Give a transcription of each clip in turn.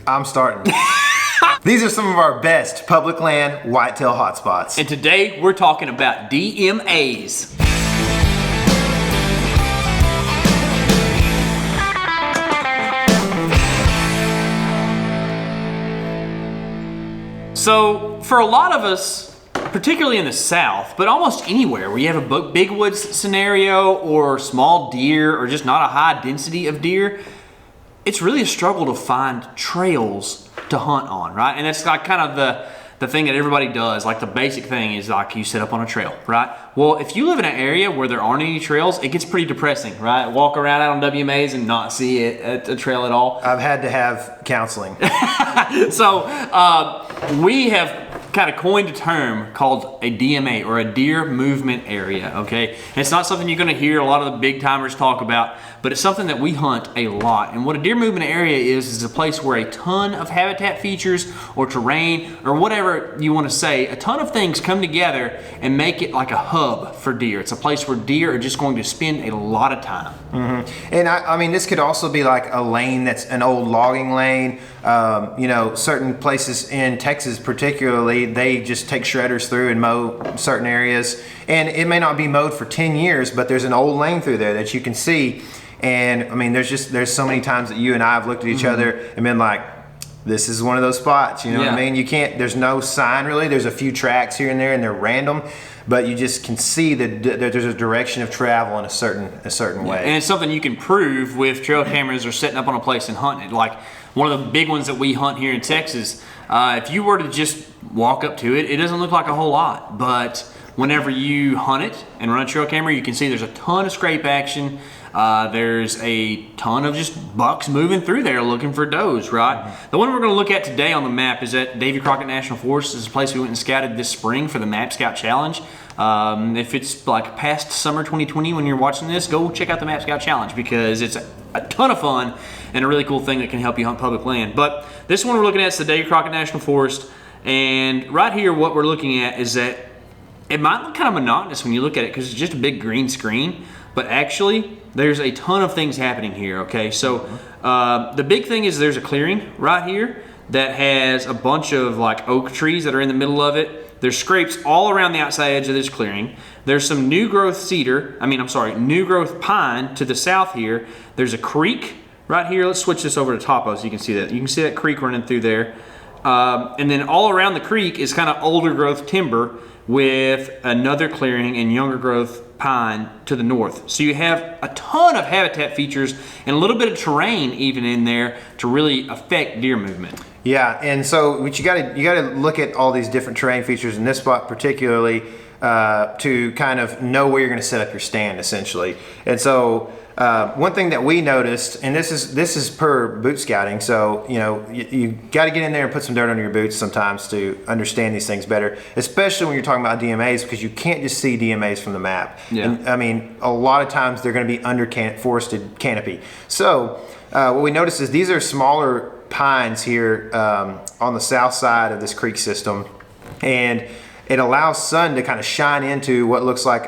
I'm starting. These are some of our best public land whitetail hotspots. And today we're talking about DMAs. So for a lot of us, particularly in the South, but almost anywhere where you have a big woods scenario or small deer or just not a high density of deer, it's really a struggle to find trails to hunt on, right? And that's like kind of the thing that everybody does. Like the basic thing is like you set up on a trail, right? Well, if you live in an area where there aren't any trails, it gets pretty depressing, right? Walk around out on WMAs and not see it at a trail at all. I've had to have counseling. So we have kind of coined a term called a DMA, or a deer movement area, okay? And it's not something you're gonna hear a lot of the big timers talk about, but it's something that we hunt a lot. And what a deer movement area is a place where a ton of habitat features or terrain or whatever you wanna say, a ton of things come together and make it like a hub for deer. It's a place where deer are just going to spend a lot of time. Mm-hmm. And I mean, this could also be like a lane that's an old logging lane. You know, certain places in Texas particularly, they just take shredders through and mow certain areas. And it may not be mowed for 10 years, but there's an old lane through there that you can see. And I mean, there's so many times that you and I have looked at each other and been like, this is one of those spots, you know what I mean? You can't, there's no sign really. There's a few tracks here and there and they're random, but you just can see that there's a direction of travel in a certain way. And it's something you can prove with trail cameras or setting up on a place and hunting it. Like one of the big ones that we hunt here in Texas, if you were to just walk up to it, it doesn't look like a whole lot, but whenever you hunt it and run a trail camera, you can see there's a ton of scrape action. There's a ton of just bucks moving through there looking for does, right? The one we're going to look at today on the map is at Davy Crockett National Forest. This is a place we went and scouted this spring for the Map Scout Challenge. If it's like past summer 2020 when you're watching this, go check out the Map Scout Challenge because it's a ton of fun and a really cool thing that can help you hunt public land. But this one we're looking at is the Davy Crockett National Forest. And right here what we're looking at is that it might look kind of monotonous when you look at it because it's just a big green screen, but actually there's a ton of things happening here, okay? So the big thing is there's a clearing right here that has a bunch of like oak trees that are in the middle of it. There's scrapes all around the outside edge of this clearing. There's some new growth new growth pine to the south here. There's a creek right here. Let's switch this over to topo so you can see that. You can see that creek running through there. And then all around the creek is kind of older growth timber with another clearing and younger growth pine to the north. So you have a ton of habitat features and a little bit of terrain even in there to really affect deer movement. Yeah, and so what you gotta look at all these different terrain features in this spot particularly to kind of know where you're gonna set up your stand essentially. And so one thing that we noticed, and this is per boot scouting, so you know you got to get in there and put some dirt under your boots sometimes to understand these things better, especially when you're talking about DMAs because you can't just see DMAs from the map. Yeah. And, I mean, a lot of times they're going to be under forested canopy. So what we noticed is these are smaller pines here on the south side of this creek system, and it allows sun to kind of shine into what looks like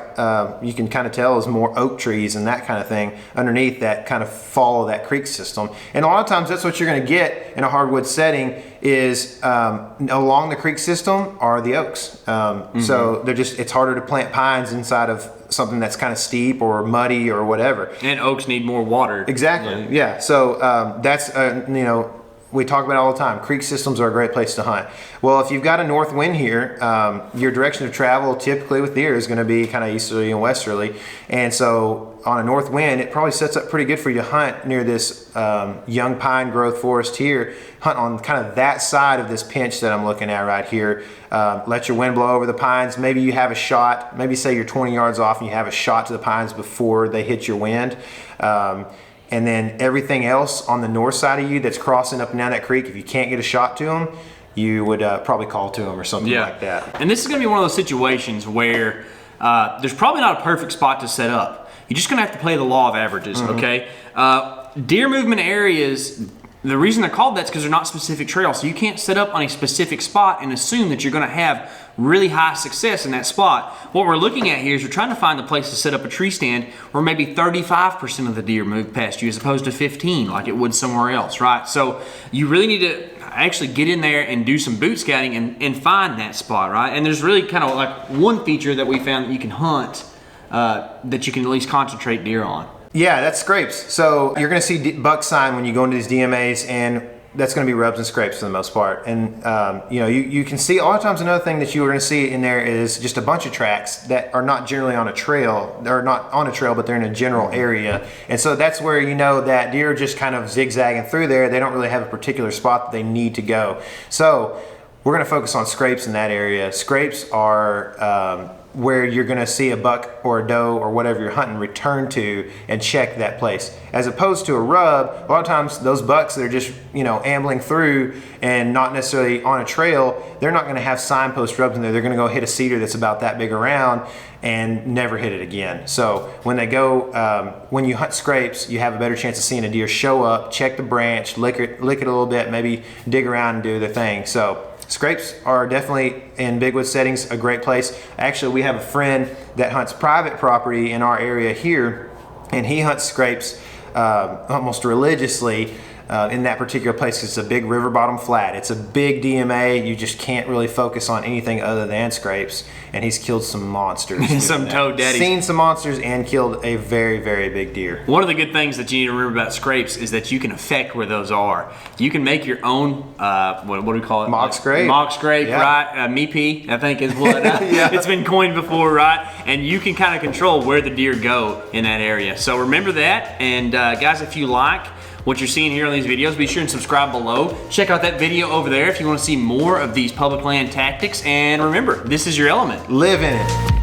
you can kind of tell is more oak trees and that kind of thing underneath that kind of follow that creek system. And a lot of times that's what you're going to get in a hardwood setting is along the creek system are the oaks. So it's harder to plant pines inside of something that's kind of steep or muddy or whatever. And oaks need more water. Exactly. Yeah. So that's we talk about it all the time. Creek systems are a great place to hunt. Well, if you've got a north wind here, your direction of travel typically with deer is going to be kind of easterly and westerly. And so on a north wind, it probably sets up pretty good for you to hunt near this young pine growth forest here. Hunt on kind of that side of this pinch that I'm looking at right here. Let your wind blow over the pines. Maybe you have a shot. Maybe say you're 20 yards off and you have a shot to the pines before they hit your wind. And then everything else on the north side of you that's crossing up and down that creek, if you can't get a shot to them, you would probably call to them or something like that. And this is going to be one of those situations where there's probably not a perfect spot to set up. You're just going to have to play the law of averages, okay? Deer movement areas the reason they're called that's because they're not specific trails. So you can't set up on a specific spot and assume that you're going to have really high success in that spot. What we're looking at here is we're trying to find the place to set up a tree stand where maybe 35% of the deer move past you as opposed to 15 like it would somewhere else, right? So you really need to actually get in there and do some boot scouting and find that spot, right? And there's really kind of like one feature that we found that you can hunt that you can at least concentrate deer on. Yeah, that's scrapes. So you're going to see buck sign when you go into these DMAs, and that's going to be rubs and scrapes for the most part. And you know, you can see a lot of times another thing that you're going to see in there is just a bunch of tracks that are not generally on a trail. They're not on a trail, but they're in a general area. And so that's where you know that deer are just kind of zigzagging through there. They don't really have a particular spot that they need to go. So we're going to focus on scrapes in that area. Scrapes are where you're going to see a buck or a doe or whatever you're hunting return to and check that place, as opposed to a rub. A lot of times those bucks that are just, you know, ambling through and not necessarily on a trail, they're not going to have signpost rubs in there. They're going to go hit a cedar that's about that big around and never hit it again. So when they go, when you hunt scrapes, you have a better chance of seeing a deer show up, check the branch, lick it a little bit, maybe dig around and do their thing. So scrapes are definitely, in big wood settings, a great place. Actually, we have a friend that hunts private property in our area here, and he hunts scrapes almost religiously in that particular place. It's a big river bottom flat. It's a big DMA. You just can't really focus on anything other than scrapes. And he's killed some monsters. Some toad daddies. Seen some monsters and killed a very, very big deer. One of the good things that you need to remember about scrapes is that you can affect where those are. You can make your own, what do we call it? Mock scrape. Mock scrape, Yeah. right? Me-pee, I think is what Yeah. it's been coined before, right? And you can kind of control where the deer go in that area. So remember that. And guys, if you like what you're seeing here on these videos, be sure and subscribe below. Check out that video over there if you want to see more of these public land tactics. And remember, this is your element. Live in it.